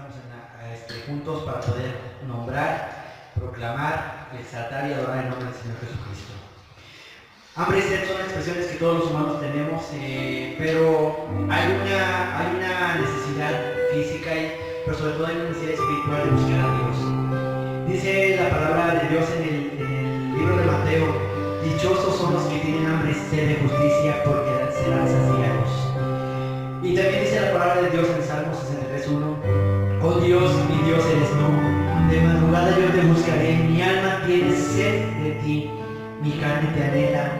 estamos juntos para poder nombrar, proclamar, exaltar y adorar el nombre del Señor Jesucristo. Hambre y sed son expresiones que todos los humanos tenemos, pero hay una necesidad física, pero sobre todo hay una necesidad espiritual de buscar a Dios. Dice la palabra de Dios en el libro de Mateo: dichosos son los que tienen hambre y sed de justicia, porque serán saciados. Y también dice la palabra de Dios en Salmo 63:1: oh Dios, mi Dios eres tú, de madrugada yo te buscaré, mi alma tiene sed de ti, mi carne te anhela,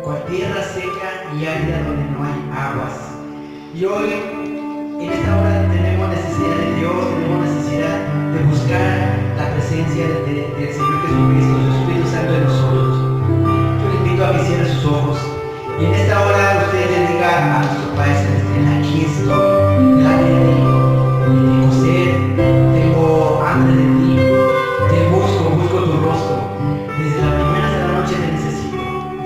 cual tierra seca y árida donde no hay aguas. Y hoy, en esta hora, tenemos necesidad de Dios, tenemos necesidad de buscar la presencia del Señor Jesucristo, del Espíritu Santo de nosotros. Yo le invito a que cierre sus ojos y en esta hora usted le diga a nuestro Padre Celestial: aquí estoy, delante de ti, tengo sed, tengo hambre de ti, te busco tu rostro, desde la primera de la noche te necesito,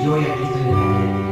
yo hoy aquí estoy delante de ti.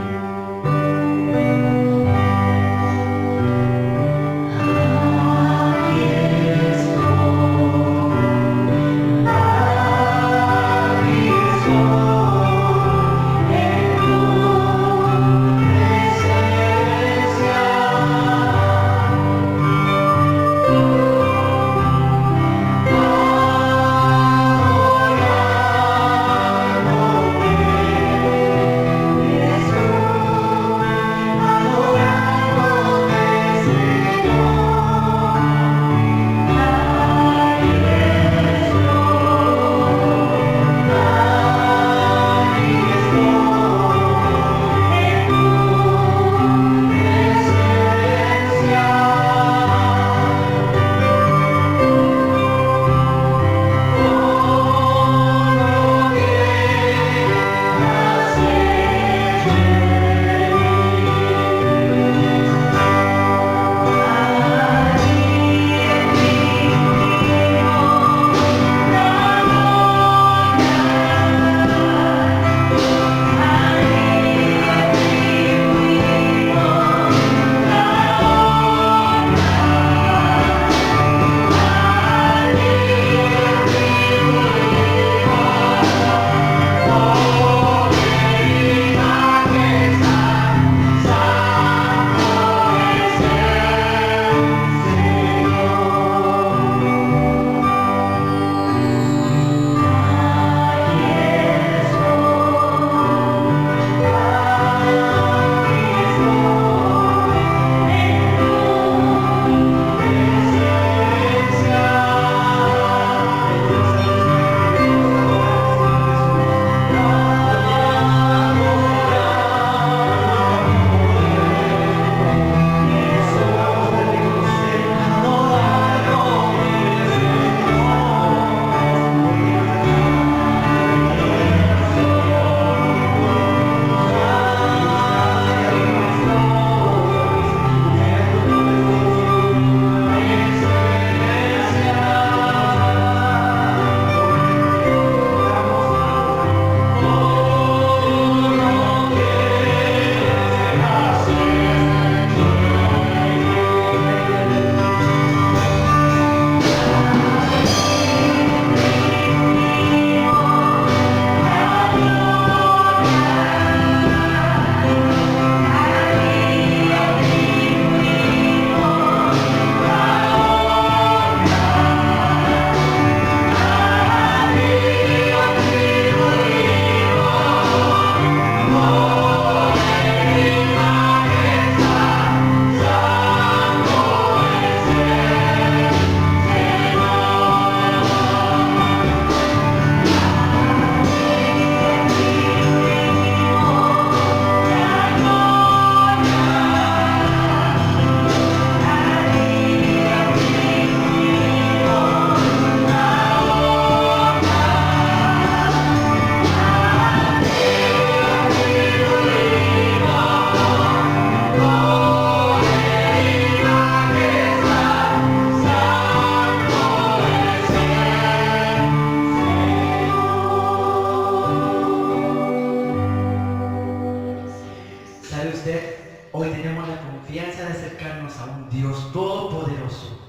Hoy tenemos la confianza de acercarnos a un Dios todopoderoso,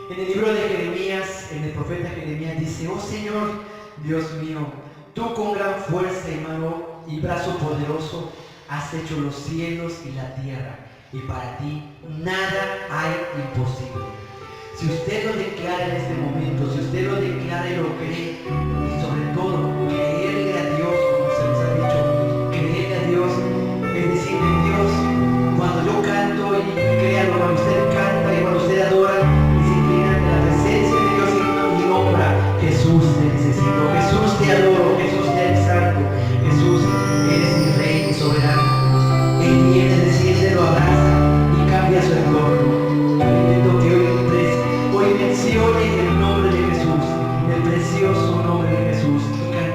En el libro de Jeremías, en el profeta Jeremías dice: oh Señor, Dios mío, tú con gran fuerza y mano y brazo poderoso has hecho los cielos y la tierra, y para ti nada hay imposible. Si usted lo declara en este momento, si usted lo declara y lo cree, y sobre todo creerle a Dios, como se nos ha dicho, creerle a Dios, es decirle: Dios, cuando yo canto, y créalo, cuando usted canta y cuando usted adora y se inclina ante la presencia de Dios y nombra: Jesús, te necesito, Jesús, te adoro, Jesús, te exalto, Jesús, eres mi rey, mi soberano. Él viene, desciende, lo abraza y cambia su entorno. Permito que hoy mencione el nombre de Jesús, el precioso nombre de Jesús, y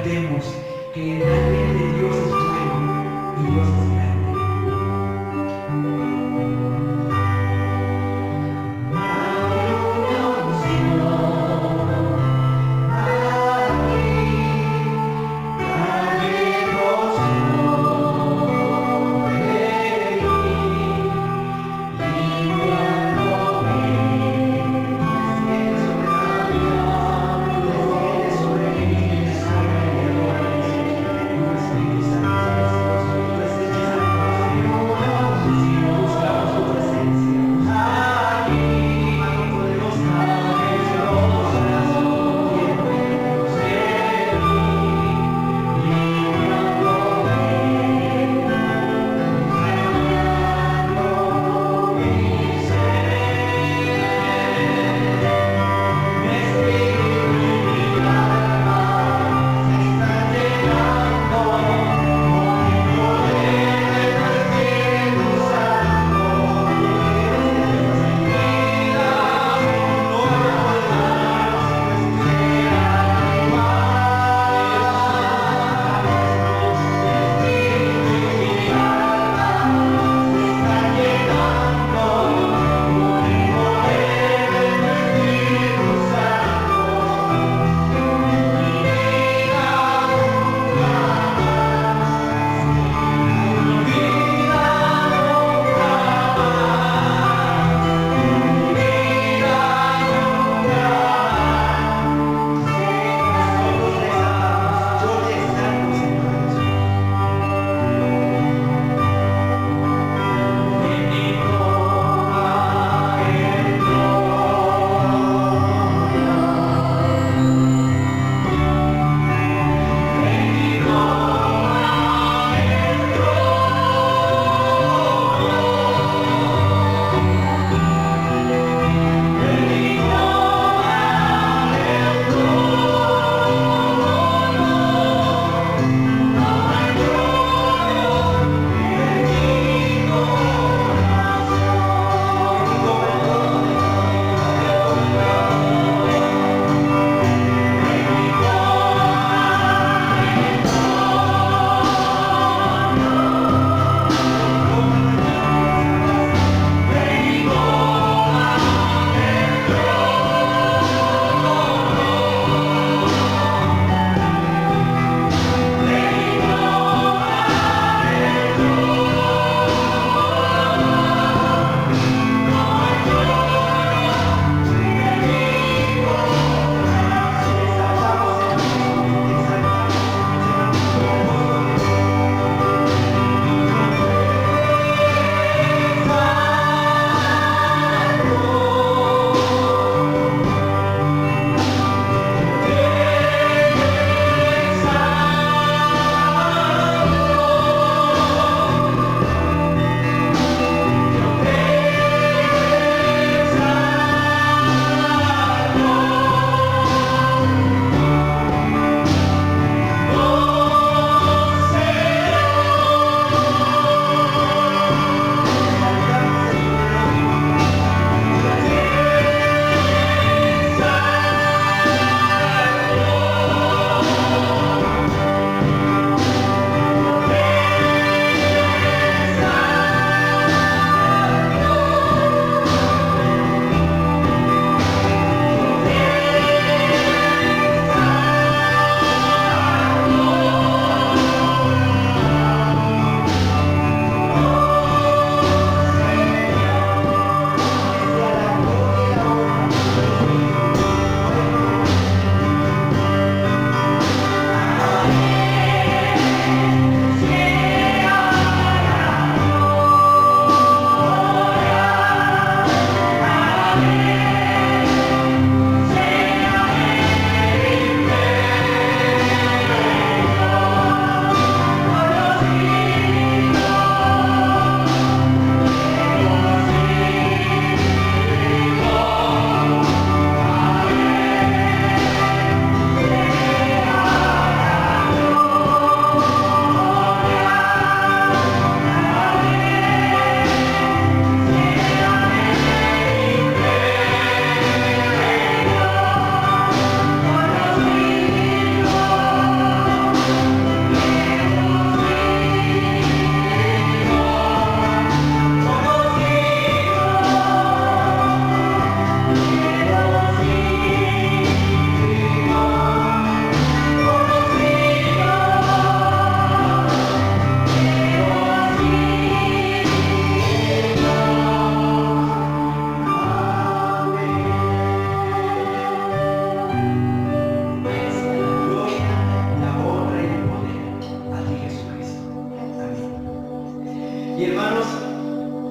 Y hermanos,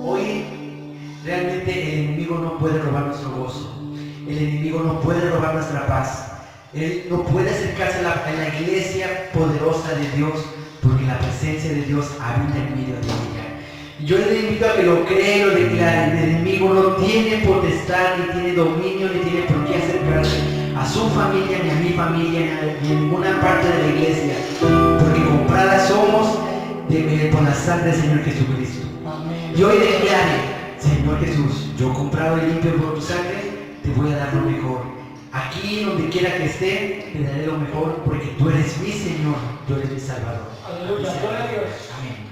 hoy realmente el enemigo no puede robar nuestro gozo. El enemigo no puede robar nuestra paz. Él no puede acercarse a la iglesia poderosa de Dios, porque la presencia de Dios habita en medio de ella. Y yo le invito a que lo crea y lo declare. El enemigo no tiene potestad, ni tiene dominio, ni tiene por qué acercarse a su familia, ni a mi familia, ni a ninguna parte de la iglesia, porque compradas somos por la sangre del Señor Jesucristo. Amén. Y hoy declare: Señor Jesús, yo comprado y limpio por tu sangre, te voy a dar lo mejor. Aquí, donde quiera que esté, te daré lo mejor, porque tú eres mi Señor, tú eres mi Salvador. Aleluya, gloria a Dios. Amén.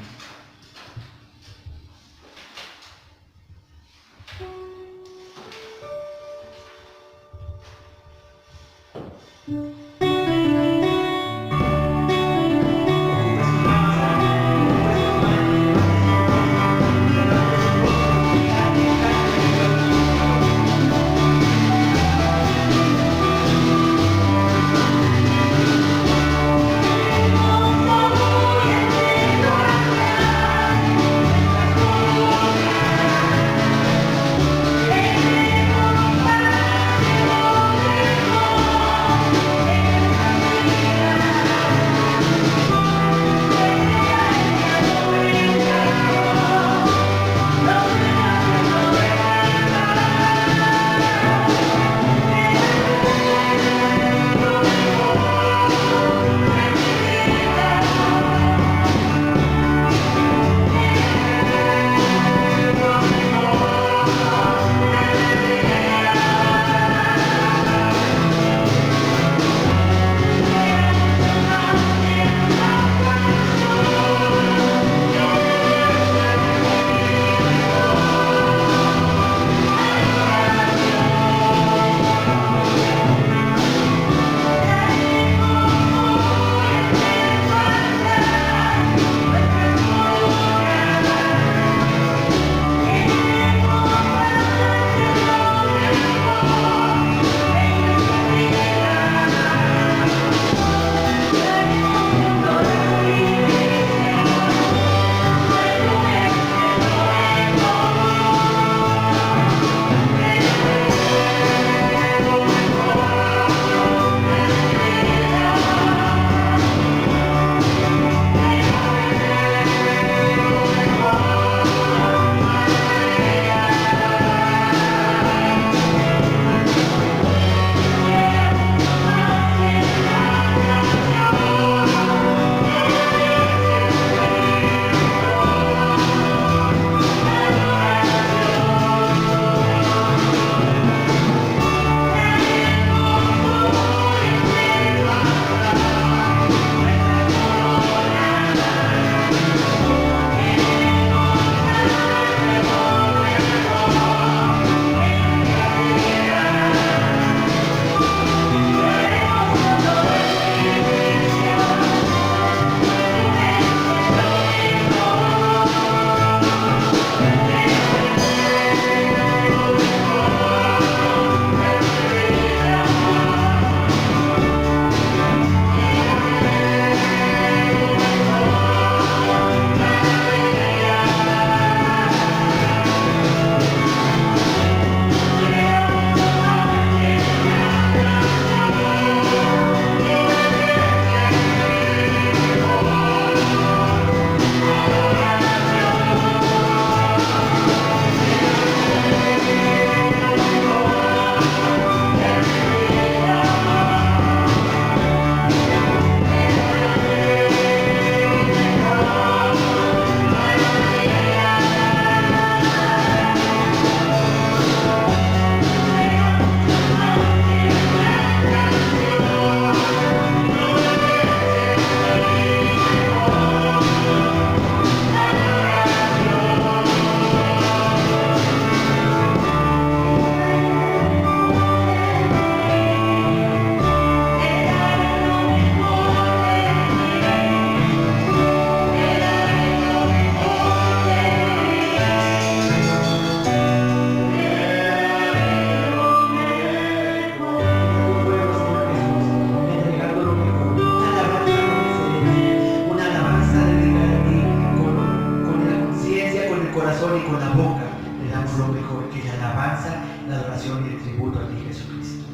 y con la boca le damos lo mejor, que es la alabanza, la adoración y el tributo a ti, Jesucristo.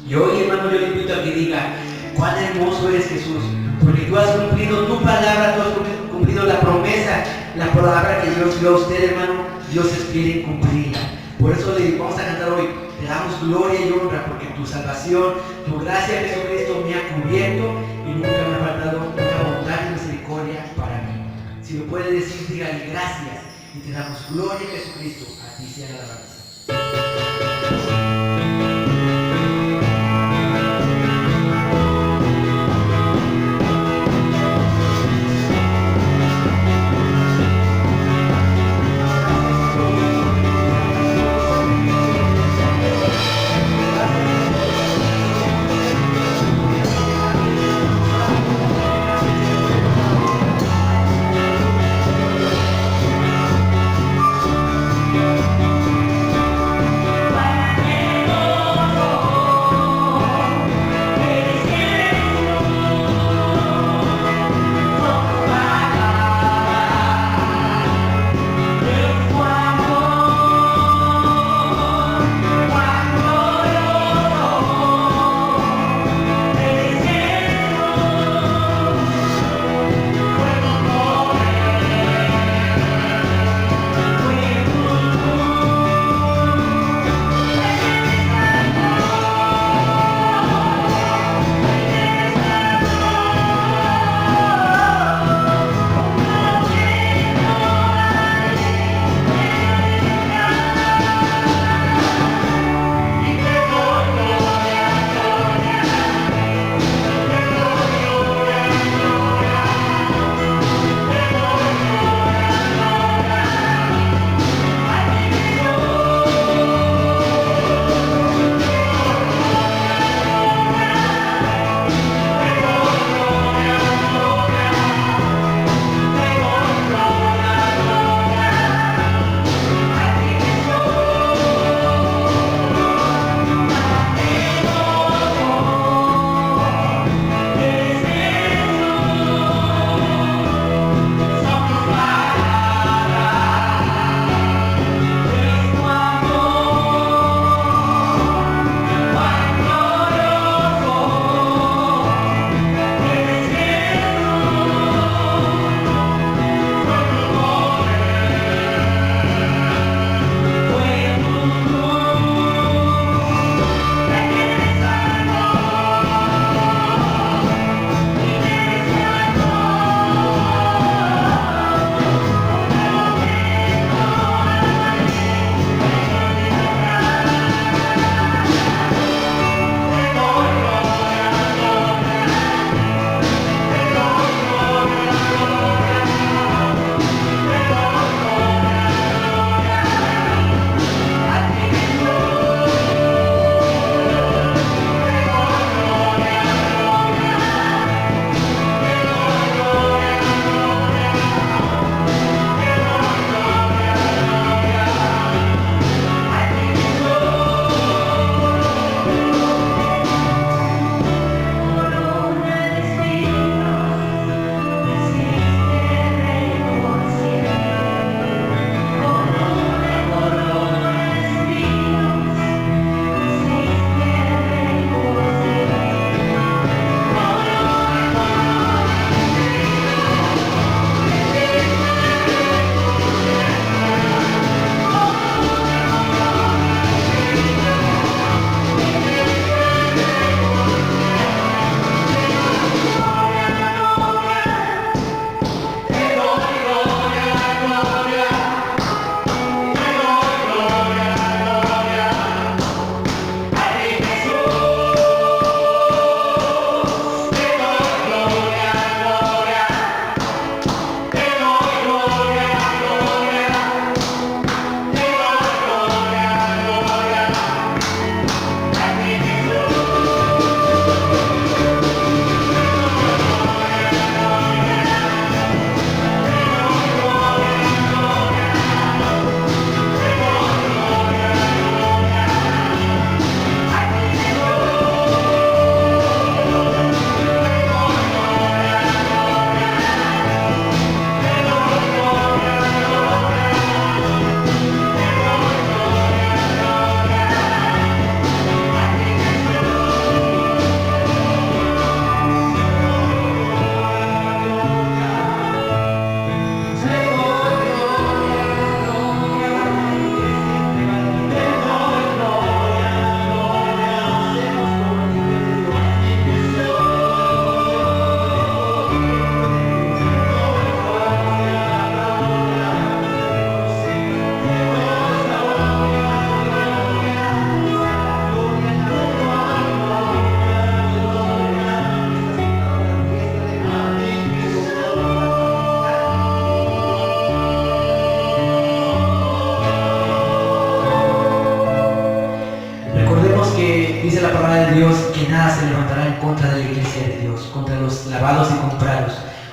Y hoy, hermano, yo le invito a que diga, cuán hermoso eres, Jesús, porque tú has cumplido tu palabra, tú has cumplido la promesa, la palabra que Dios dio a usted, hermano. Dios es fiel en cumplirla. Por eso le vamos a cantar hoy, te damos gloria y honra, porque tu salvación, tu gracia, Jesucristo, me ha cubierto y nunca me ha faltado una bondad y misericordia para mí. Si lo puede decir, dígale gracias y te damos gloria, Jesucristo, a ti sea la alabanza. Para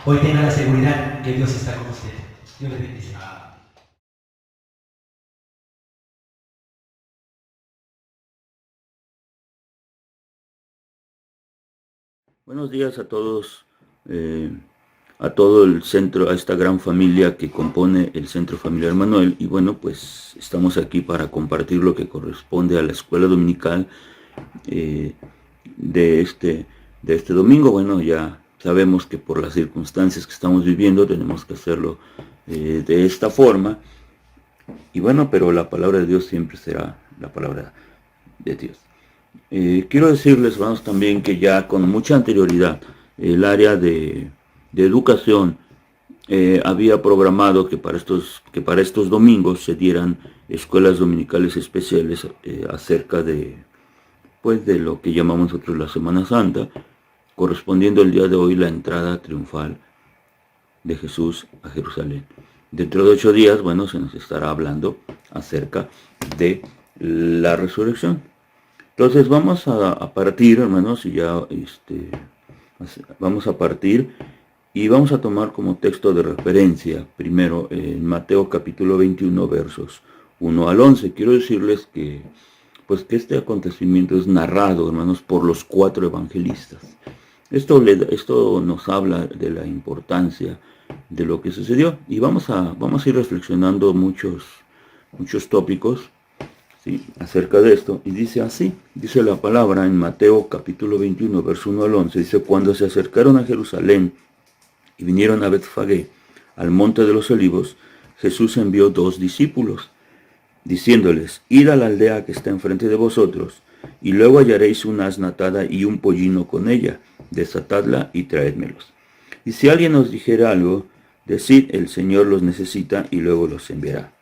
hoy tenga la seguridad que Dios está con usted. Dios le bendice. Buenos días a todos, a todo el centro, a esta gran familia que compone el Centro Familiar Manuel. Y bueno, pues estamos aquí para compartir lo que corresponde a la escuela dominical de este domingo. Bueno, ya sabemos que por las circunstancias que estamos viviendo tenemos que hacerlo de esta forma. Y bueno, pero la palabra de Dios siempre será la palabra de Dios. Quiero decirles, hermanos, también que ya con mucha anterioridad el área de educación había programado que para estos domingos se dieran escuelas dominicales especiales acerca de lo que llamamos nosotros la Semana Santa, correspondiendo el día de hoy la entrada triunfal de Jesús a Jerusalén. Dentro de 8 días, bueno, se nos estará hablando acerca de la resurrección. Entonces vamos a partir, hermanos, y ya vamos a partir y vamos a tomar como texto de referencia primero en Mateo capítulo 21 versos 1 al 11. Quiero decirles que este acontecimiento es narrado, hermanos, por los 4 evangelistas. Esto nos habla de la importancia de lo que sucedió y vamos a ir reflexionando muchos tópicos, ¿sí?, acerca de esto. Y dice así, dice la palabra en Mateo capítulo 21, verso 1 al 11, dice: cuando se acercaron a Jerusalén y vinieron a Betfagé, al monte de los olivos, Jesús envió 2 discípulos, diciéndoles: id a la aldea que está enfrente de vosotros, y luego hallaréis una asna atada y un pollino con ella, desatadla y traédmelos. Y si alguien os dijera algo, decid: el Señor los necesita, y luego los enviará.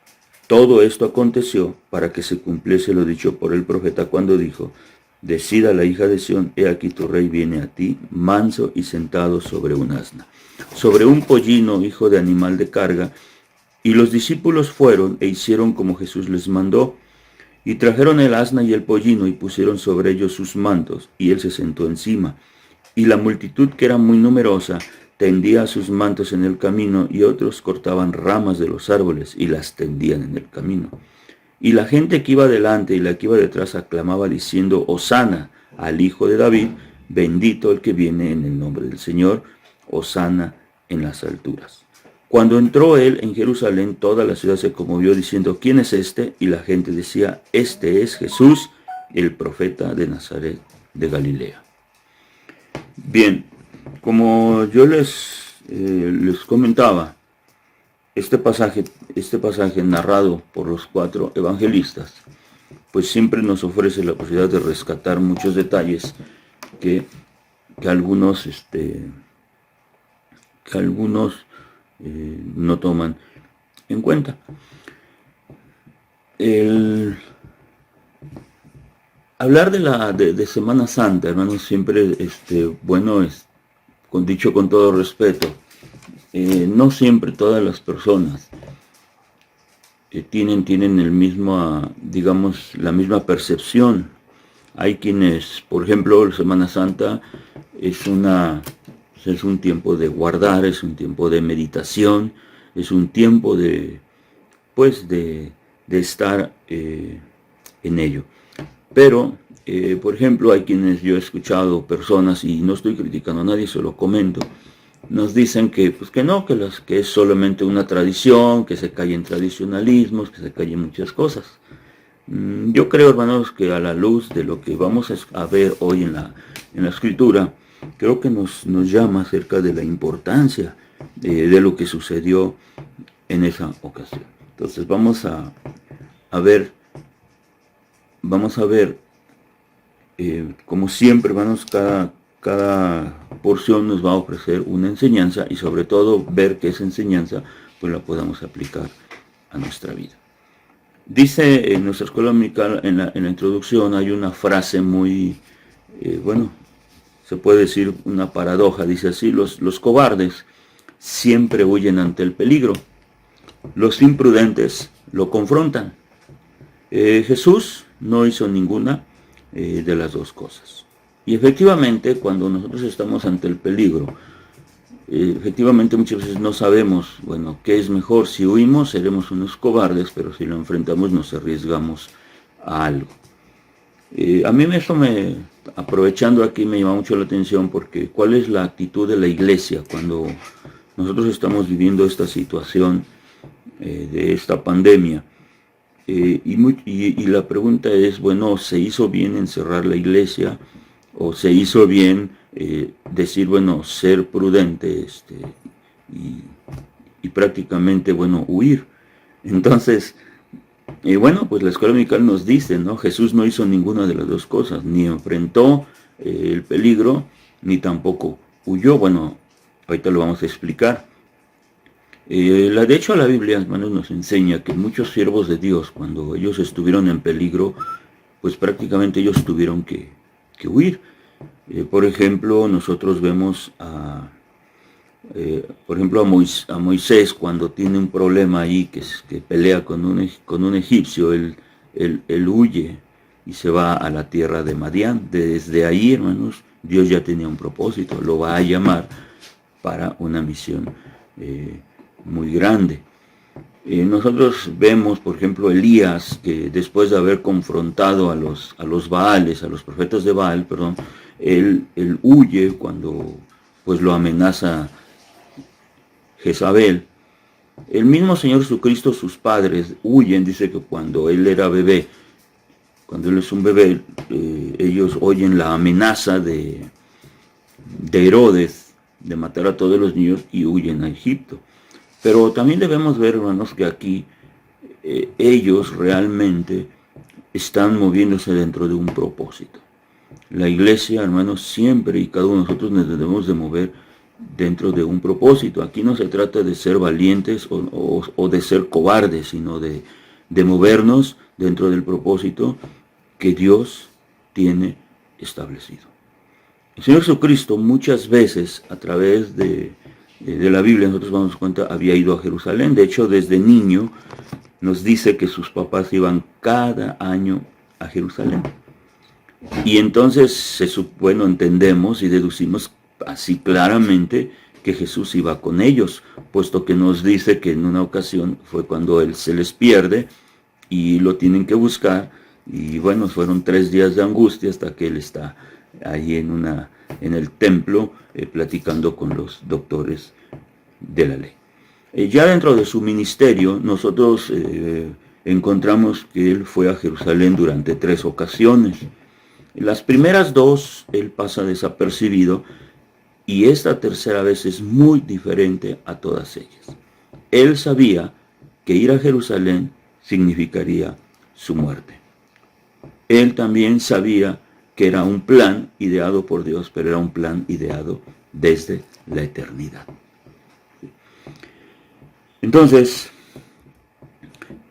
Todo esto aconteció para que se cumpliese lo dicho por el profeta cuando dijo: decid a la hija de Sión, he aquí tu rey viene a ti, manso y sentado sobre un asna, sobre un pollino, hijo de animal de carga. Y los discípulos fueron e hicieron como Jesús les mandó, y trajeron el asna y el pollino, y pusieron sobre ellos sus mantos, y él se sentó encima. Y la multitud, que era muy numerosa, tendía sus mantos en el camino, y otros cortaban ramas de los árboles y las tendían en el camino. Y la gente que iba delante y la que iba detrás aclamaba diciendo: Hosana al Hijo de David, bendito el que viene en el nombre del Señor, Hosana en las alturas. Cuando entró él en Jerusalén, toda la ciudad se conmovió diciendo: ¿quién es este? Y la gente decía: este es Jesús, el profeta de Nazaret de Galilea. Bien, como yo les comentaba, este pasaje narrado por los 4 evangelistas, pues siempre nos ofrece la posibilidad de rescatar muchos detalles que algunos no toman en cuenta. El hablar de Semana Santa, hermanos, siempre bueno, es dicho con todo respeto, no siempre todas las personas tienen el mismo, digamos, la misma percepción. Hay quienes, por ejemplo, la Semana Santa es un tiempo de guardar, es un tiempo de meditación, es un tiempo de estar en ello. Pero, por ejemplo, hay quienes yo he escuchado, personas, y no estoy criticando a nadie, se lo comento, nos dicen que es solamente una tradición, que se cae en tradicionalismos, que se cae en muchas cosas. Yo creo, hermanos, que a la luz de lo que vamos a ver hoy en la Escritura, creo que nos llama acerca de la importancia de lo que sucedió en esa ocasión. Entonces vamos a ver, como siempre, hermanos, cada porción nos va a ofrecer una enseñanza, y sobre todo ver que esa enseñanza pues la podamos aplicar a nuestra vida. Dice en nuestra escuela dominical, en la introducción, hay una frase muy, se puede decir una paradoja. Dice así: los cobardes siempre huyen ante el peligro, los imprudentes lo confrontan. Jesús no hizo ninguna de las dos cosas. Y efectivamente, cuando nosotros estamos ante el peligro, efectivamente muchas veces no sabemos, bueno, qué es mejor. Si huimos seremos unos cobardes, pero si lo enfrentamos nos arriesgamos a algo. A mí aprovechando aquí, me llama mucho la atención porque ¿cuál es la actitud de la iglesia cuando nosotros estamos viviendo esta situación de esta pandemia? Y la pregunta es, bueno, ¿se hizo bien en cerrar la iglesia o se hizo bien decir, bueno, ser prudente y prácticamente, bueno, huir? Entonces, bueno, pues la escuela dominical nos dice, ¿no? Jesús no hizo ninguna de las dos cosas, ni enfrentó el peligro, ni tampoco huyó. Bueno, ahorita lo vamos a explicar. De hecho, la Biblia, hermanos, nos enseña que muchos siervos de Dios, cuando ellos estuvieron en peligro, pues prácticamente ellos tuvieron que huir. Por ejemplo, nosotros vemos a Moisés cuando tiene un problema ahí, que pelea con un egipcio, él huye y se va a la tierra de Madián. Desde ahí, hermanos, Dios ya tenía un propósito, lo va a llamar para una misión muy grande. Nosotros vemos, por ejemplo, Elías, que después de haber confrontado a los Baales, a los profetas de Baal, perdón, él huye cuando pues lo amenaza Jezabel. El mismo Señor Jesucristo, sus padres huyen, dice que cuando él era bebé, cuando él es un bebé, ellos oyen la amenaza de Herodes de matar a todos los niños y huyen a Egipto. Pero también debemos ver, hermanos, que aquí ellos realmente están moviéndose dentro de un propósito. La iglesia, hermanos, siempre y cada uno de nosotros nos debemos de mover dentro de un propósito. Aquí no se trata de ser valientes o de ser cobardes, sino de movernos dentro del propósito que Dios tiene establecido. El Señor Jesucristo muchas veces a través de la Biblia, nosotros vamos a cuenta, había ido a Jerusalén. De hecho, desde niño nos dice que sus papás iban cada año a Jerusalén. Y entonces, bueno, entendemos y deducimos así claramente que Jesús iba con ellos, puesto que nos dice que en una ocasión fue cuando él se les pierde y lo tienen que buscar. Y bueno, fueron 3 días de angustia hasta que él está ahí en el templo platicando con los doctores de la ley. Ya dentro de su ministerio nosotros encontramos que él fue a Jerusalén durante 3 ocasiones. Las primeras 2 él pasa desapercibido y esta tercera vez es muy diferente a todas ellas. Él sabía que ir a Jerusalén significaría su muerte. Él también sabía que era un plan ideado por Dios, pero era un plan ideado desde la eternidad. Entonces,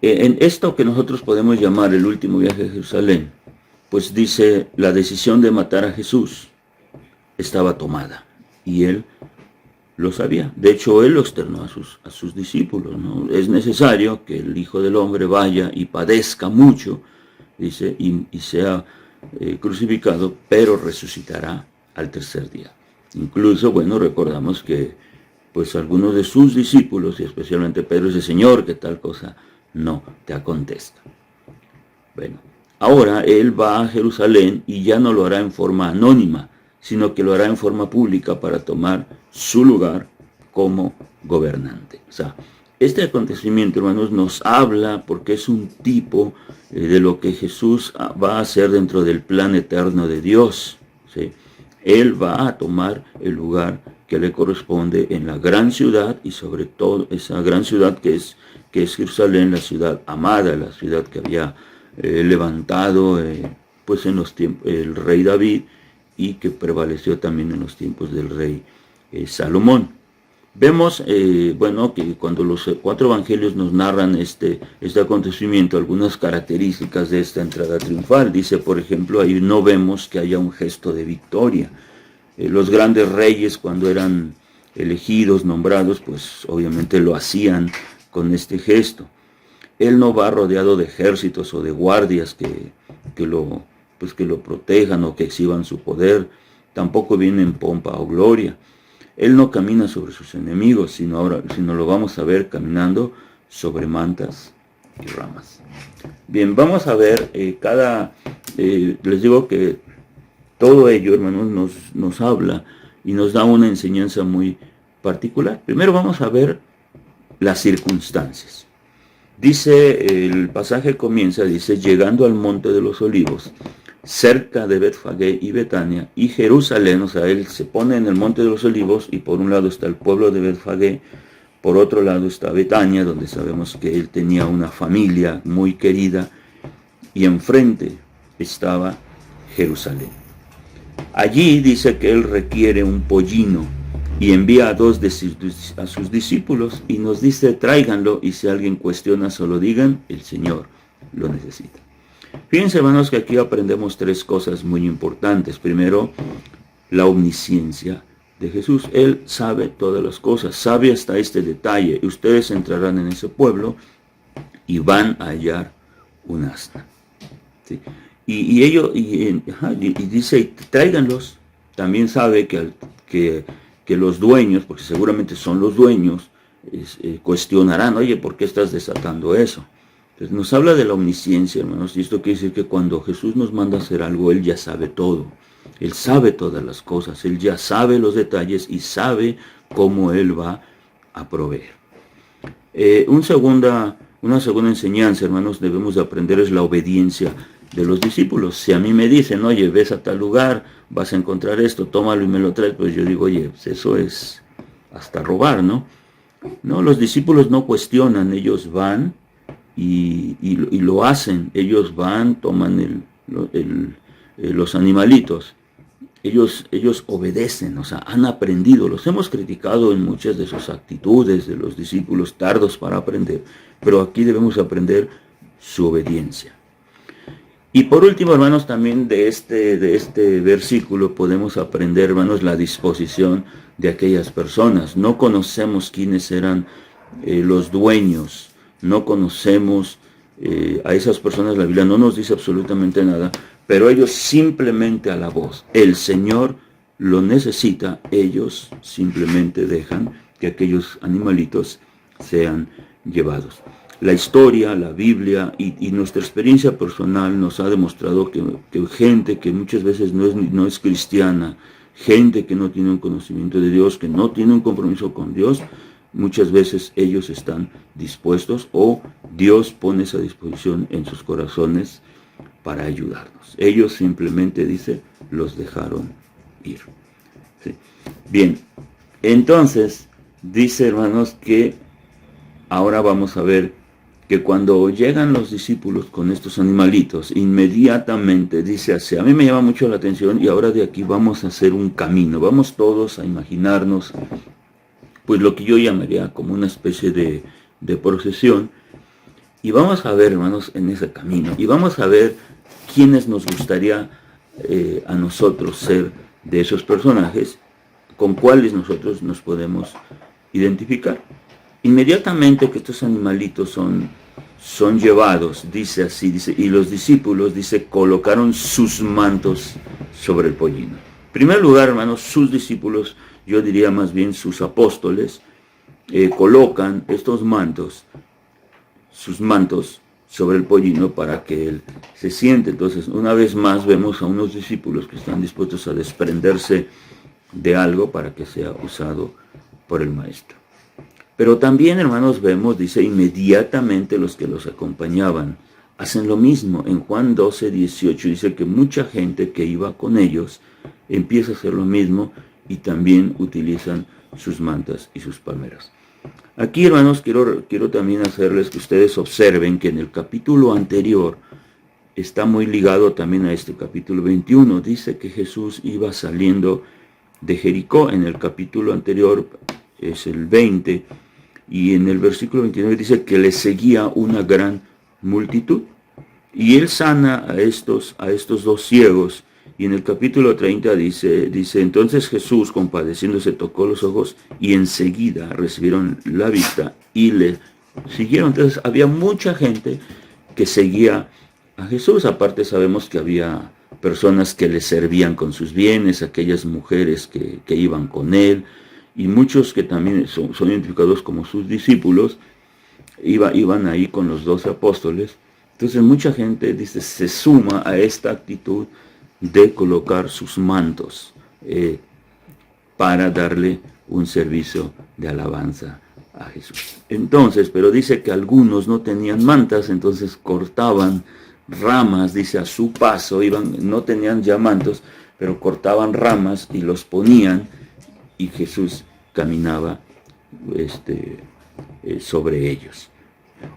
en esto que nosotros podemos llamar el último viaje a Jerusalén, pues dice, la decisión de matar a Jesús estaba tomada y él lo sabía. De hecho, él lo externó a sus discípulos, ¿no? Es necesario que el Hijo del Hombre vaya y padezca mucho, dice, y sea crucificado, pero resucitará al tercer día. Incluso, bueno, recordamos que pues algunos de sus discípulos, y especialmente Pedro, dice, Señor, que tal cosa no te acontezca. Bueno, ahora él va a Jerusalén y ya no lo hará en forma anónima, sino que lo hará en forma pública para tomar su lugar como gobernante. O sea, este acontecimiento, hermanos, nos habla porque es un tipo de lo que Jesús va a hacer dentro del plan eterno de Dios, ¿sí? Él va a tomar el lugar que le corresponde en la gran ciudad y sobre todo esa gran ciudad que es Jerusalén, la ciudad amada, la ciudad que había levantado pues en los tiempos el rey David y que prevaleció también en los tiempos del rey Salomón. Vemos, bueno, que cuando los 4 evangelios nos narran este acontecimiento, algunas características de esta entrada triunfal. Dice, por ejemplo, ahí no vemos que haya un gesto de victoria. Los grandes reyes, cuando eran elegidos, nombrados, pues obviamente lo hacían con este gesto. Él no va rodeado de ejércitos o de guardias que lo protejan o que exhiban su poder. Tampoco viene en pompa o gloria. Él no camina sobre sus enemigos, sino lo vamos a ver caminando sobre mantas y ramas. Bien, vamos a ver les digo que todo ello, hermanos, nos habla y nos da una enseñanza muy particular. Primero vamos a ver las circunstancias. Dice, el pasaje comienza, dice, llegando al monte de los olivos, cerca de Betfagé y Betania, y Jerusalén, o sea, él se pone en el monte de los olivos, y por un lado está el pueblo de Betfagé, por otro lado está Betania, donde sabemos que él tenía una familia muy querida, y enfrente estaba Jerusalén. Allí dice que él requiere un pollino, y envía a dos de sus discípulos y nos dice, tráiganlo, y si alguien cuestiona, solo digan, el Señor lo necesita. Fíjense, hermanos, que aquí aprendemos tres cosas muy importantes. Primero, la omnisciencia de Jesús. Él sabe todas las cosas, sabe hasta este detalle. Ustedes entrarán en ese pueblo y van a hallar un asna. ¿Sí? Y dice, tráiganlos. También sabe que los dueños, porque seguramente son los dueños, cuestionarán, oye, ¿por qué estás desatando eso? Entonces nos habla de la omnisciencia, hermanos, y esto quiere decir que cuando Jesús nos manda a hacer algo, Él ya sabe todo. Él sabe todas las cosas, Él ya sabe los detalles y sabe cómo Él va a proveer. Una segunda enseñanza, hermanos, debemos de aprender es la obediencia de los discípulos. Si a mí me dicen, oye, ves a tal lugar, vas a encontrar esto, tómalo y me lo traes, pues yo digo, oye, pues eso es hasta robar, ¿no? No, los discípulos no cuestionan, ellos van y lo hacen. Ellos van, toman los animalitos. Ellos obedecen, o sea, han aprendido. Los hemos criticado en muchas de sus actitudes, de los discípulos tardos para aprender, pero aquí debemos aprender su obediencia. Y por último, hermanos, también de este versículo podemos aprender, hermanos, la disposición de aquellas personas. No conocemos quiénes eran los dueños, no conocemos a esas personas, la Biblia no nos dice absolutamente nada, pero ellos simplemente a la voz, el Señor lo necesita, ellos simplemente dejan que aquellos animalitos sean llevados. La historia, la Biblia y nuestra experiencia personal nos ha demostrado que gente que muchas veces no es cristiana, gente que no tiene un conocimiento de Dios, que no tiene un compromiso con Dios, muchas veces ellos están dispuestos o Dios pone esa disposición en sus corazones para ayudarnos. Ellos simplemente, dice, los dejaron ir. ¿Sí? Bien, entonces, dice, hermanos, que ahora vamos a ver que cuando llegan los discípulos con estos animalitos, inmediatamente dice así, a mí me llama mucho la atención y ahora de aquí vamos a hacer un camino, vamos todos a imaginarnos, pues lo que yo llamaría como una especie de procesión, y vamos a ver, hermanos, en ese camino, y vamos a ver quiénes nos gustaría a nosotros ser de esos personajes, con cuáles nosotros nos podemos identificar. Inmediatamente que estos animalitos son llevados, dice así, dice, y los discípulos, dice, colocaron sus mantos sobre el pollino. En primer lugar, hermanos, sus discípulos, yo diría más bien sus apóstoles, colocan estos mantos, sus mantos sobre el pollino para que él se siente. Entonces, una vez más vemos a unos discípulos que están dispuestos a desprenderse de algo para que sea usado por el maestro. Pero también, hermanos, vemos, dice, inmediatamente los que los acompañaban hacen lo mismo. En Juan 12, 18 dice que mucha gente que iba con ellos empieza a hacer lo mismo y también utilizan sus mantas y sus palmeras. Aquí, hermanos, quiero también hacerles que ustedes observen que en el capítulo anterior está muy ligado también a este capítulo 21. Dice que Jesús iba saliendo de Jericó. En el capítulo anterior es el 20. Y en el versículo 29 dice que le seguía una gran multitud. Y él sana a estos dos ciegos. Y en el capítulo 30 dice, entonces Jesús, compadeciéndose, tocó los ojos y enseguida recibieron la vista y le siguieron. Entonces había mucha gente que seguía a Jesús. Aparte sabemos que había personas que le servían con sus bienes, aquellas mujeres que iban con él. y muchos que también son identificados como sus discípulos, iban ahí con los 12 apóstoles. Entonces mucha gente, dice, se suma a esta actitud de colocar sus mantos para darle un servicio de alabanza a Jesús. Entonces, pero dice que algunos no tenían mantas, entonces cortaban ramas, dice, a su paso, no tenían ya mantos, pero cortaban ramas y los ponían, y Jesús caminaba sobre ellos.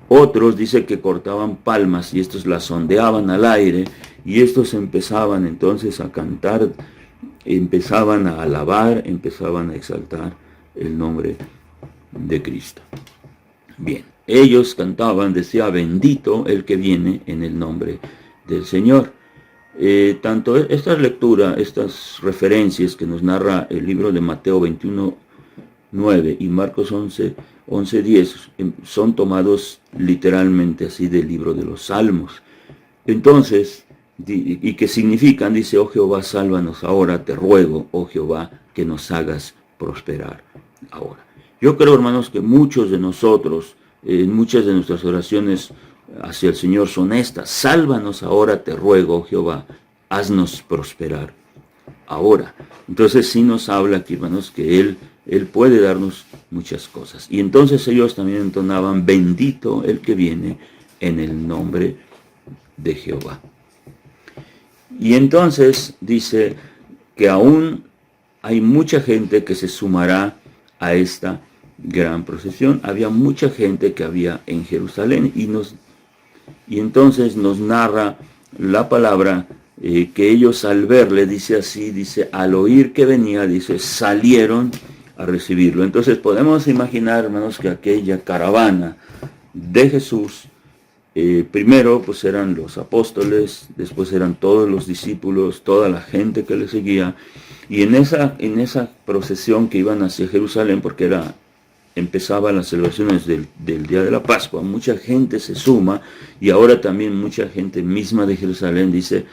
Otros dice que cortaban palmas y estos las ondeaban al aire, y estos empezaban entonces a cantar, empezaban a alabar, empezaban a exaltar el nombre de Cristo. Bien, ellos cantaban, decía, bendito el que viene en el nombre del Señor. Tanto esta lectura, estas referencias que nos narra el libro de Mateo 21:9 y Marcos 11:10 son tomados literalmente así del libro de los Salmos. Entonces, y que significan, dice, oh Jehová, sálvanos ahora, te ruego, oh Jehová, que nos hagas prosperar ahora. Yo creo, hermanos, que muchos de nosotros, muchas de nuestras oraciones hacia el Señor son estas: sálvanos ahora, te ruego, oh Jehová, haznos prosperar ahora. Entonces sí nos habla aquí, hermanos, que Él puede darnos muchas cosas. Y entonces ellos también entonaban, bendito el que viene en el nombre de Jehová. Y entonces dice que aún hay mucha gente que se sumará a esta gran procesión. Había mucha gente que había en Jerusalén, y entonces nos narra la palabra que ellos al verle, dice así, dice, al oír que venía, dice, salieron a recibirlo. Entonces podemos imaginar, hermanos, que aquella caravana de Jesús, primero pues eran los apóstoles, después eran todos los discípulos, toda la gente que le seguía, y en esa procesión que iban hacia Jerusalén, porque empezaban las celebraciones del día de la Pascua, mucha gente se suma, y ahora también mucha gente misma de Jerusalén dice,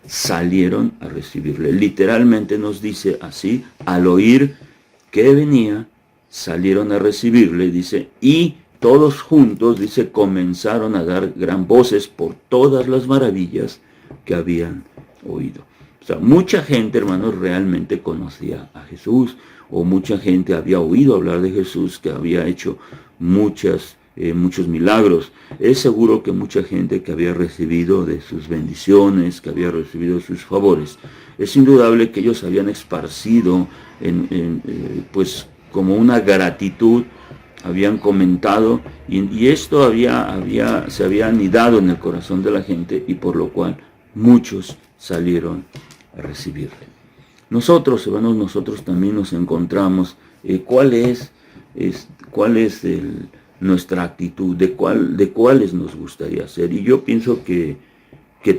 salieron a recibirle. Literalmente nos dice así, al oír que venía, salieron a recibirle, dice, y todos juntos, dice, comenzaron a dar gran voces por todas las maravillas que habían oído. O sea, mucha gente, hermanos, realmente conocía a Jesús, o mucha gente había oído hablar de Jesús, que había hecho muchos milagros. Es seguro que mucha gente que había recibido de sus bendiciones, que había recibido sus favores. Es indudable que ellos habían esparcido, pues como una gratitud, habían comentado, y esto se había anidado en el corazón de la gente, y por lo cual muchos salieron a recibirle. Nosotros, hermanos, nosotros también nos encontramos, ¿cuál es nuestra actitud? ¿De cuáles nos gustaría ser? Y yo pienso que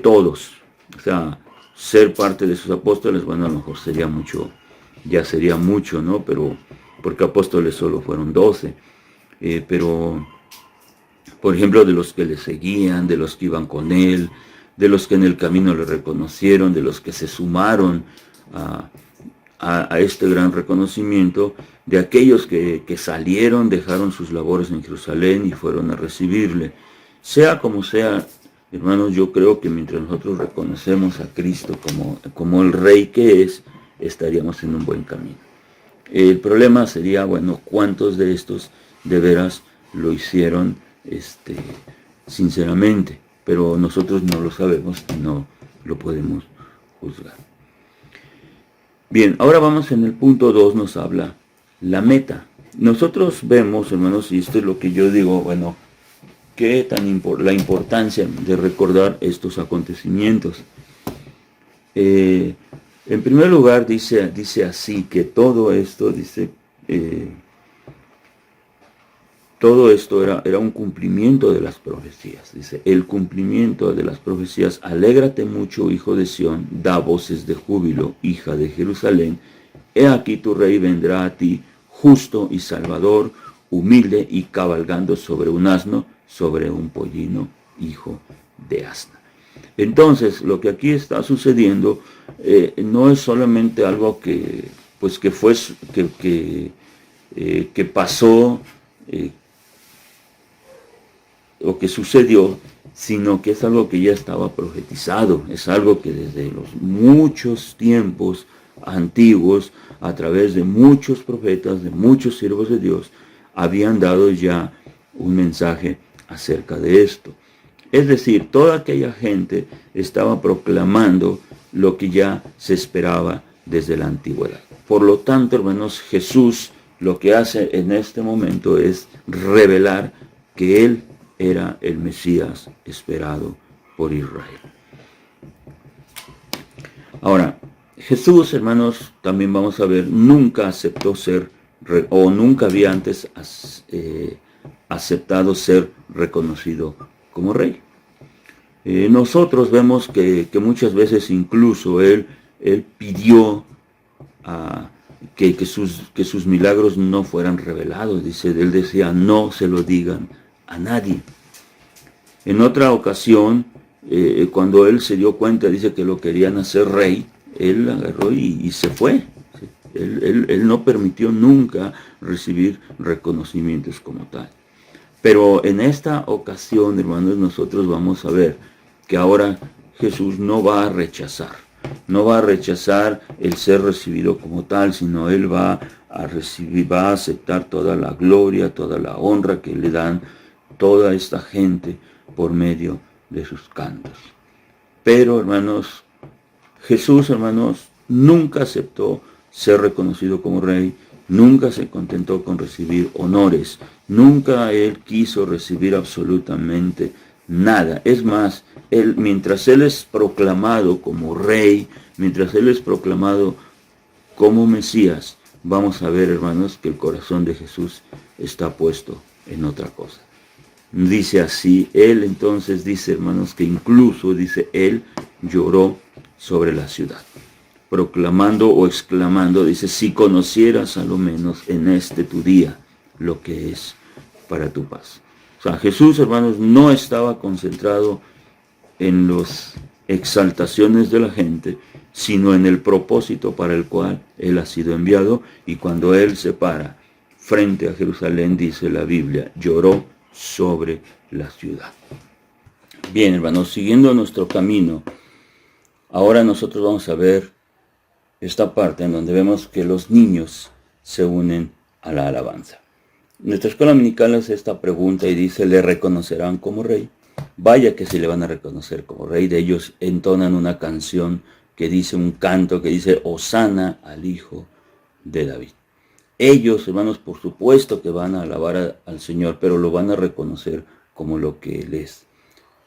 todos, o sea, ser parte de esos apóstoles, bueno, a lo mejor sería mucho, ¿no? Pero, porque apóstoles solo fueron 12. Pero, por ejemplo, de los que le seguían, de los que iban con él, de los que en el camino le reconocieron, de los que se sumaron a este gran reconocimiento, de aquellos que salieron, dejaron sus labores en Jerusalén y fueron a recibirle. Sea como sea, hermanos, yo creo que mientras nosotros reconocemos a Cristo como el Rey que es, estaríamos en un buen camino. El problema sería, bueno, ¿cuántos de estos de veras lo hicieron sinceramente? Pero nosotros no lo sabemos y no lo podemos juzgar. Bien, ahora vamos en el punto 2, nos habla la meta. Nosotros vemos, hermanos, y esto es lo que yo digo, bueno, la importancia de recordar estos acontecimientos. En primer lugar, dice así, que todo esto, todo esto era un cumplimiento de las profecías. Dice, el cumplimiento de las profecías: alégrate mucho, hijo de Sión, da voces de júbilo, hija de Jerusalén. He aquí tu rey vendrá a ti, justo y salvador, humilde y cabalgando sobre un asno, sobre un pollino, hijo de asna. Entonces, lo que aquí está sucediendo no es solamente algo que pues que fue que pasó o que sucedió, sino que es algo que ya estaba profetizado, es algo que desde los muchos tiempos antiguos, a través de muchos profetas, de muchos siervos de Dios, habían dado ya un mensaje acerca de esto. Es decir, toda aquella gente estaba proclamando lo que ya se esperaba desde la antigüedad. Por lo tanto, hermanos, Jesús lo que hace en este momento es revelar que Él era el Mesías esperado por Israel. Ahora, Jesús, hermanos, también vamos a ver, nunca aceptó ser, o nunca había antes aceptado ser reconocido como rey. Nosotros vemos que muchas veces incluso Él pidió que sus milagros no fueran revelados. Él decía, no se lo digan a nadie. En otra ocasión, cuando Él se dio cuenta, dice que lo querían hacer rey, Él agarró y se fue. Él no permitió nunca recibir reconocimientos como tal. Pero en esta ocasión, hermanos, nosotros vamos a ver que ahora Jesús no va a rechazar el ser recibido como tal, sino Él va a aceptar toda la gloria, toda la honra que le dan toda esta gente por medio de sus cantos. Pero, hermanos, Jesús, hermanos, nunca aceptó ser reconocido como rey, nunca se contentó con recibir honores, nunca Él quiso recibir absolutamente nada. Es más, mientras Él es proclamado como rey, mientras Él es proclamado como Mesías, vamos a ver, hermanos, que el corazón de Jesús está puesto en otra cosa. Dice así, Él entonces dice, hermanos, que incluso, dice, Él lloró sobre la ciudad, proclamando o exclamando, dice, si conocieras a lo menos en este tu día lo que es para tu paz. O sea, Jesús, hermanos, no estaba concentrado en las exaltaciones de la gente, sino en el propósito para el cual Él ha sido enviado. Y cuando Él se para frente a Jerusalén, dice la Biblia, lloró sobre la ciudad. Bien, hermanos, siguiendo nuestro camino, ahora nosotros vamos a ver esta parte en donde vemos que los niños se unen a la alabanza. Nuestra escuela dominical hace esta pregunta y dice, ¿le reconocerán como rey? Vaya que sí le van a reconocer como rey. De ellos entonan una canción que dice, un canto que dice, Hosana al Hijo de David. Ellos, hermanos, por supuesto que van a alabar al Señor, pero lo van a reconocer como lo que Él es.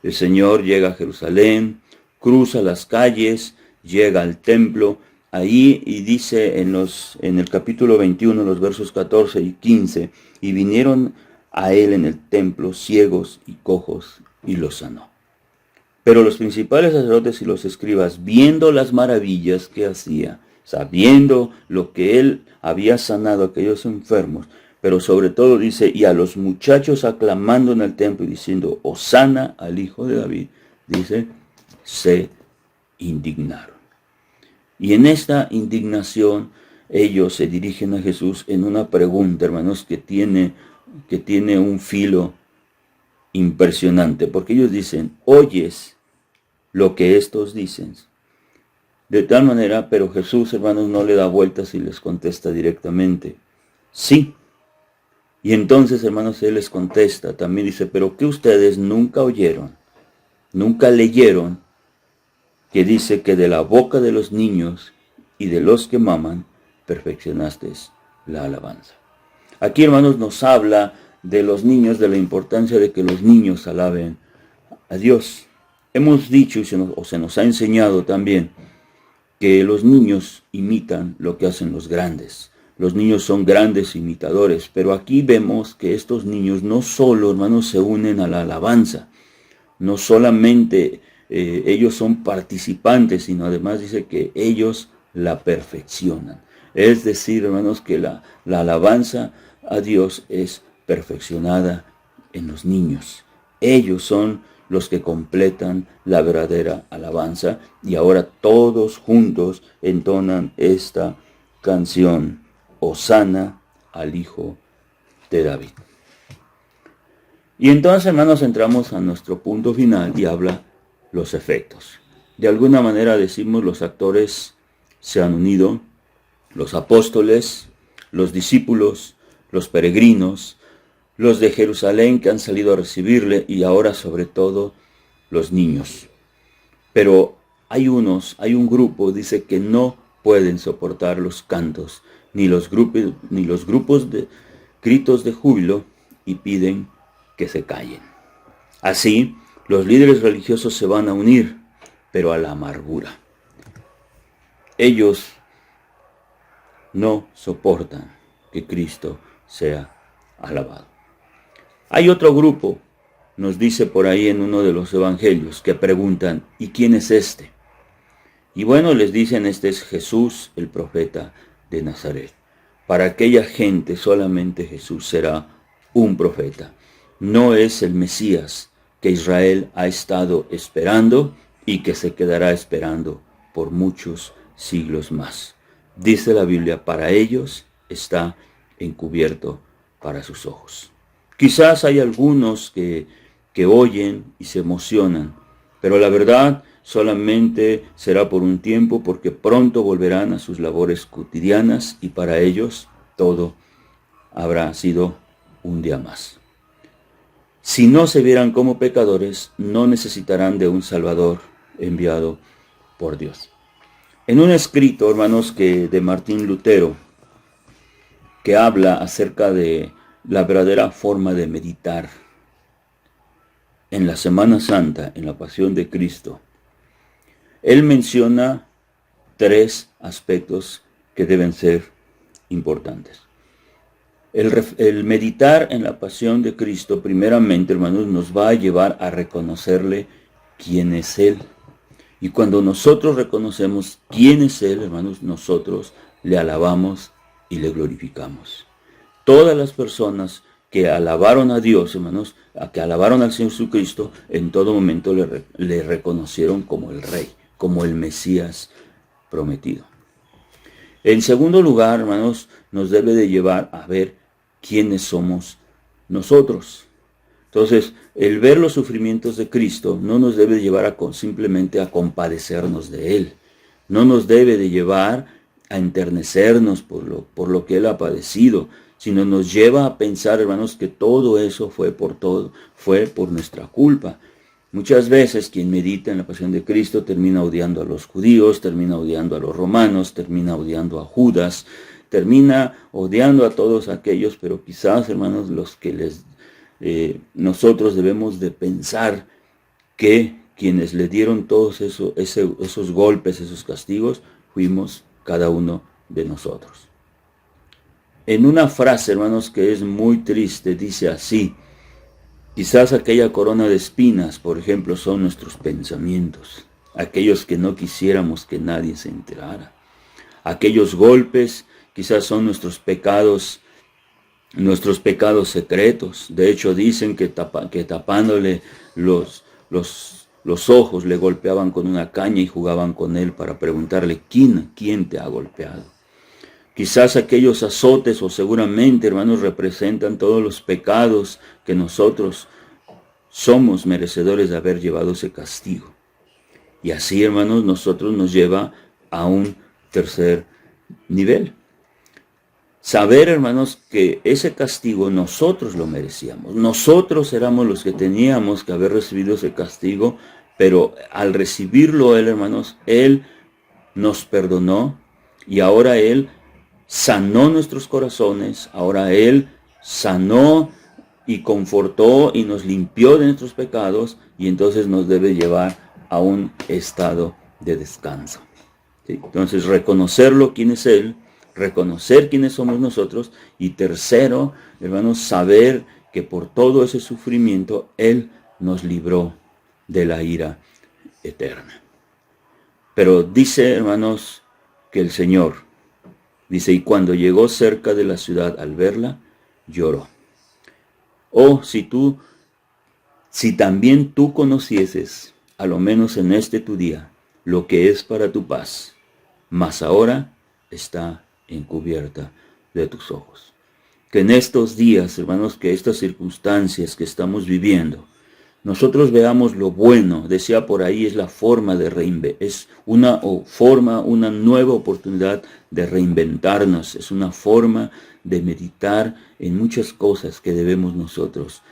El Señor llega a Jerusalén, cruza las calles, llega al templo, ahí y dice en el capítulo 21, los versos 14 y 15, y vinieron a Él en el templo ciegos y cojos y los sanó. Pero los principales sacerdotes y los escribas, viendo las maravillas que hacía, sabiendo lo que Él había sanado a aquellos enfermos, pero sobre todo dice, y a los muchachos aclamando en el templo y diciendo, Hosana al Hijo de David, dice, se indignaron. Y en esta indignación ellos se dirigen a Jesús en una pregunta, hermanos, que tiene un filo impresionante, porque ellos dicen, ¿oyes lo que estos dicen? De tal manera, pero Jesús, hermanos, no le da vueltas y les contesta directamente, sí. Y entonces, hermanos, Él les contesta, también dice, pero que ustedes nunca oyeron, nunca leyeron, que dice que de la boca de los niños y de los que maman, perfeccionaste la alabanza. Aquí, hermanos, nos habla de los niños, de la importancia de que los niños alaben a Dios. Hemos dicho, y se nos ha enseñado también, que los niños imitan lo que hacen los grandes. Los niños son grandes imitadores, pero aquí vemos que estos niños no solo, hermanos, se unen a la alabanza, no solamente ellos son participantes, sino además dice que ellos la perfeccionan. Es decir, hermanos, que la alabanza a Dios es perfeccionada en los niños. Ellos son los que completan la verdadera alabanza y ahora todos juntos entonan esta canción, Hosana al Hijo de David. Y entonces, hermanos, entramos a nuestro punto final y habla los efectos. De alguna manera decimos, los actores se han unido, los apóstoles, los discípulos, los peregrinos, los de Jerusalén que han salido a recibirle y ahora sobre todo los niños. Pero hay un grupo, dice, que no pueden soportar los cantos, ni los grupos de gritos de júbilo, y piden que se callen. Así, los líderes religiosos se van a unir, pero a la amargura. Ellos no soportan que Cristo sea alabado. Hay otro grupo, nos dice por ahí en uno de los evangelios, que preguntan, ¿y quién es este? Y bueno, les dicen, este es Jesús, el profeta de Nazaret. Para aquella gente solamente Jesús será un profeta. No es el Mesías que Israel ha estado esperando y que se quedará esperando por muchos siglos más. Dice la Biblia, para ellos está encubierto para sus ojos. Quizás hay algunos que oyen y se emocionan, pero la verdad solamente será por un tiempo, porque pronto volverán a sus labores cotidianas y para ellos todo habrá sido un día más. Si no se vieran como pecadores, no necesitarán de un Salvador enviado por Dios. En un escrito, hermanos, de Martín Lutero, que habla acerca de la verdadera forma de meditar en la Semana Santa, en la Pasión de Cristo, él menciona 3 aspectos que deben ser importantes. El meditar en la Pasión de Cristo, primeramente, hermanos, nos va a llevar a reconocerle quién es Él. Y cuando nosotros reconocemos quién es Él, hermanos, nosotros le alabamos y le glorificamos. Todas las personas que alabaron a Dios, hermanos, que alabaron al Señor Jesucristo, en todo momento le reconocieron como el Rey, como el Mesías prometido. En segundo lugar, hermanos, nos debe de llevar a ver quiénes somos nosotros. Entonces, el ver los sufrimientos de Cristo no nos debe llevar simplemente a compadecernos de Él. No nos debe de llevar a enternecernos por lo que Él ha padecido, sino nos lleva a pensar, hermanos, que todo eso fue por nuestra culpa. Muchas veces quien medita en la Pasión de Cristo termina odiando a los judíos, termina odiando a los romanos, termina odiando a Judas, termina odiando a todos aquellos, pero quizás, hermanos, los que nosotros debemos de pensar que quienes le dieron todos esos golpes, esos castigos, fuimos cada uno de nosotros. En una frase, hermanos, que es muy triste, dice así: quizás aquella corona de espinas, por ejemplo, son nuestros pensamientos, aquellos que no quisiéramos que nadie se enterara. Aquellos golpes quizás son nuestros pecados secretos. De hecho, dicen que tapándole los ojos le golpeaban con una caña y jugaban con él para preguntarle, ¿quién te ha golpeado? Quizás aquellos azotes, o seguramente, hermanos, representan todos los pecados que nosotros somos merecedores de haber llevado ese castigo. Y así, hermanos, nosotros nos lleva a un tercer nivel. Saber, hermanos, que ese castigo nosotros lo merecíamos. Nosotros éramos los que teníamos que haber recibido ese castigo, pero al recibirlo Él, hermanos, Él nos perdonó y ahora Él sanó nuestros corazones, ahora Él sanó y confortó y nos limpió de nuestros pecados, y entonces nos debe llevar a un estado de descanso. ¿Sí? Entonces, reconocerlo, quién es Él, reconocer quiénes somos nosotros, y tercero, hermanos, saber que por todo ese sufrimiento Él nos libró de la ira eterna. Pero dice, hermanos, que el Señor, dice, y cuando llegó cerca de la ciudad al verla, lloró. Oh, si también tú conocieses, a lo menos en este tu día, lo que es para tu paz, mas ahora está encubierta de tus ojos. Que en estos días, hermanos, que estas circunstancias que estamos viviendo, nosotros veamos lo bueno. Decía por ahí, es la forma de una nueva oportunidad de reinventarnos. Es una forma de meditar en muchas cosas que debemos nosotros,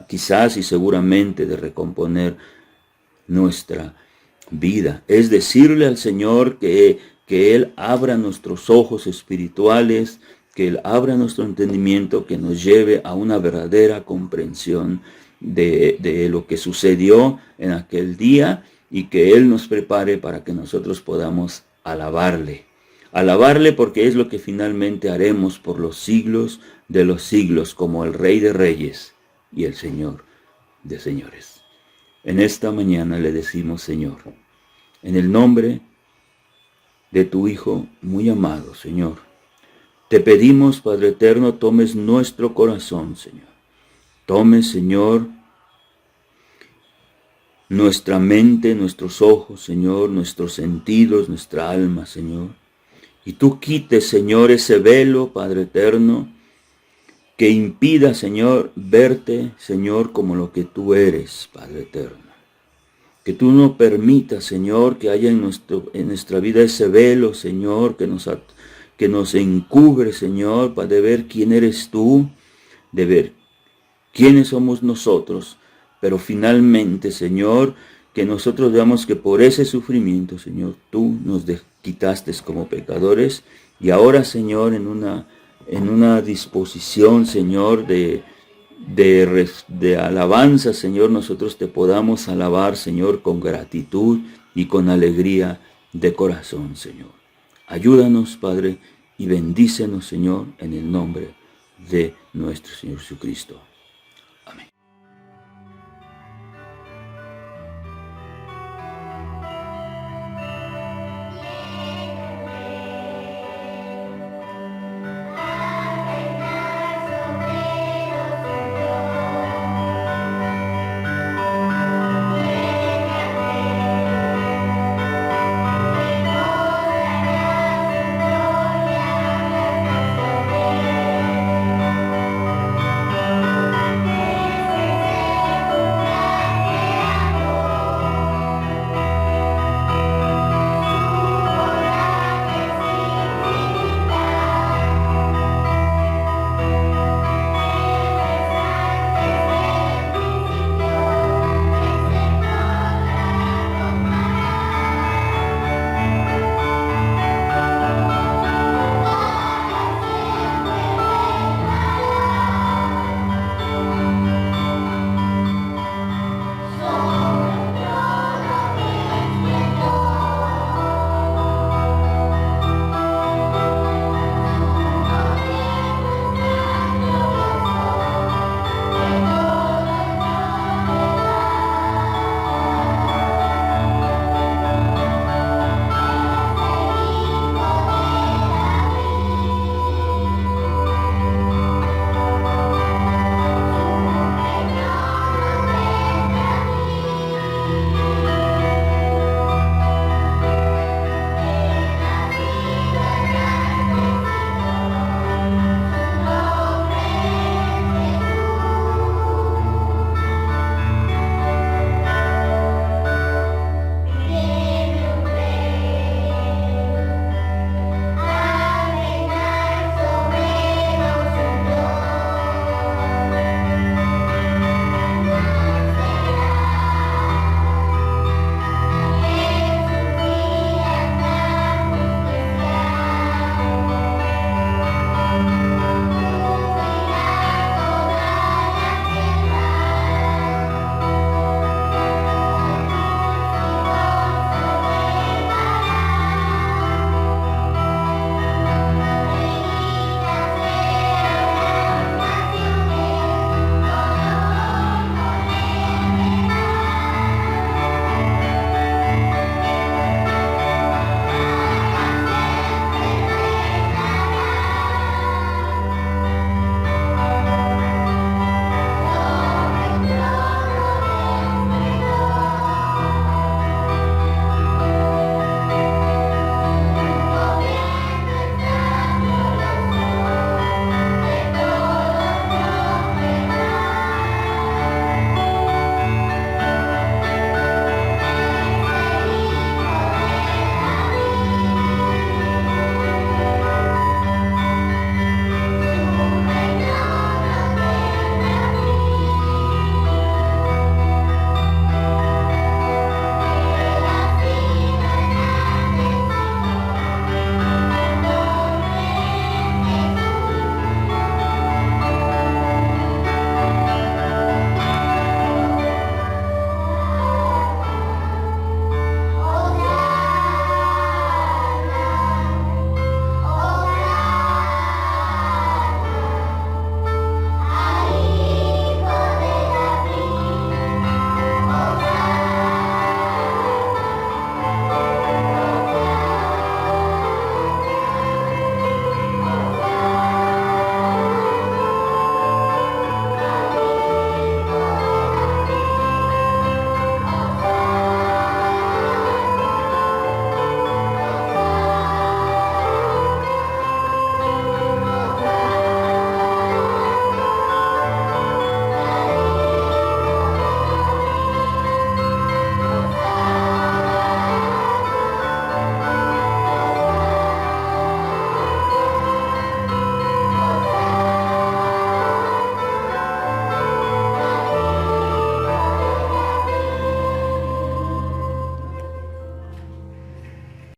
quizás y seguramente, de recomponer nuestra vida. Es decirle al Señor que Él abra nuestros ojos espirituales, que Él abra nuestro entendimiento, que nos lleve a una verdadera comprensión de lo que sucedió en aquel día, y que Él nos prepare para que nosotros podamos alabarle. Alabarle, porque es lo que finalmente haremos por los siglos de los siglos, como el Rey de Reyes y el Señor de Señores. En esta mañana le decimos, Señor, en el nombre de tu Hijo muy amado, Señor, te pedimos, Padre eterno, tomes nuestro corazón, Señor. Tome, Señor, nuestra mente, nuestros ojos, Señor, nuestros sentidos, nuestra alma, Señor. Y tú quites, Señor, ese velo, Padre eterno, que impida, Señor, verte, Señor, como lo que tú eres, Padre eterno. Que tú no permitas, Señor, que haya en nuestra vida ese velo, Señor, que nos encubre, Señor, para ver quién eres tú, de ver quiénes somos nosotros, pero finalmente, Señor, que nosotros veamos que por ese sufrimiento, Señor, tú nos quitaste como pecadores, y ahora, Señor, en una disposición, Señor, de alabanza, Señor, nosotros te podamos alabar, Señor, con gratitud y con alegría de corazón, Señor. Ayúdanos, Padre, y bendícenos, Señor, en el nombre de nuestro Señor Jesucristo.